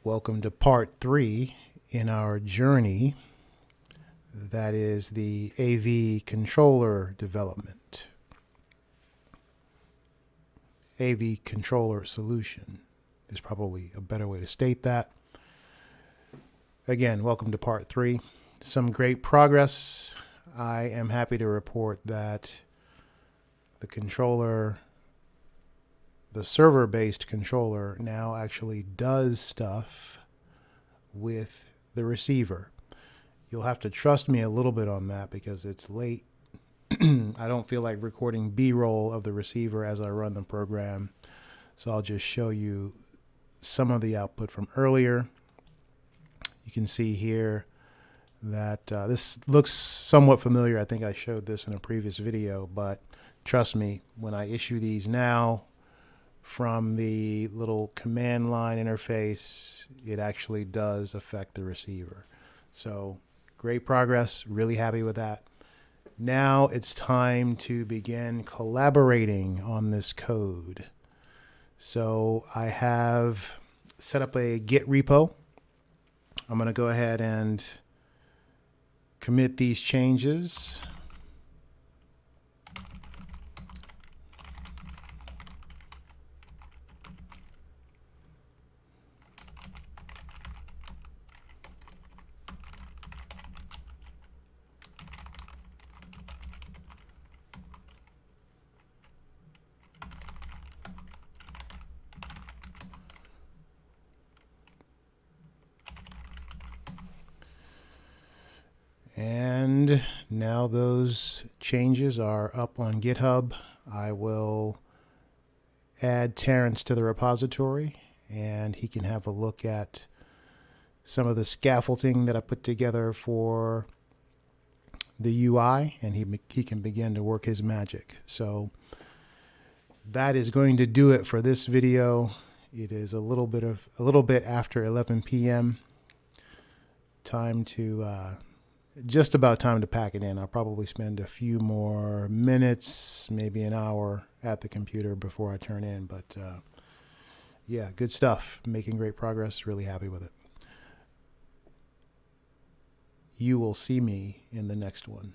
Welcome to part 3 in our journey. That is the AV controller development. AV controller solution is probably a better way to state that. Again, welcome to part 3. Some great progress. I am happy to report that the controller, the server-based controller, now actually does stuff with the receiver. You'll have to trust me a little bit on that because it's late. I don't feel like recording B-roll of the receiver as I run the program, so I'll just show you some of the output from earlier. You can see here that this looks somewhat familiar. I think I showed this in a previous video, but trust me, when I issue these now from the little command line interface, it actually does affect the receiver. So great progress, really happy with that. Now it's time to begin collaborating on this code. So I have set up a Git repo. I'm going to go ahead and commit these changes. And now those changes are up on GitHub. I will add Terrence to the repository, and he can have a look at some of the scaffolding that I put together for the UI, and he can begin to work his magic. So that is going to do it for this video. It is a little bit after 11 p.m. Time to just about time to pack it in. I'll probably spend a few more minutes, maybe an hour at the computer before I turn in. But yeah, good stuff. Making great progress. Really happy with it. You will see me in the next one.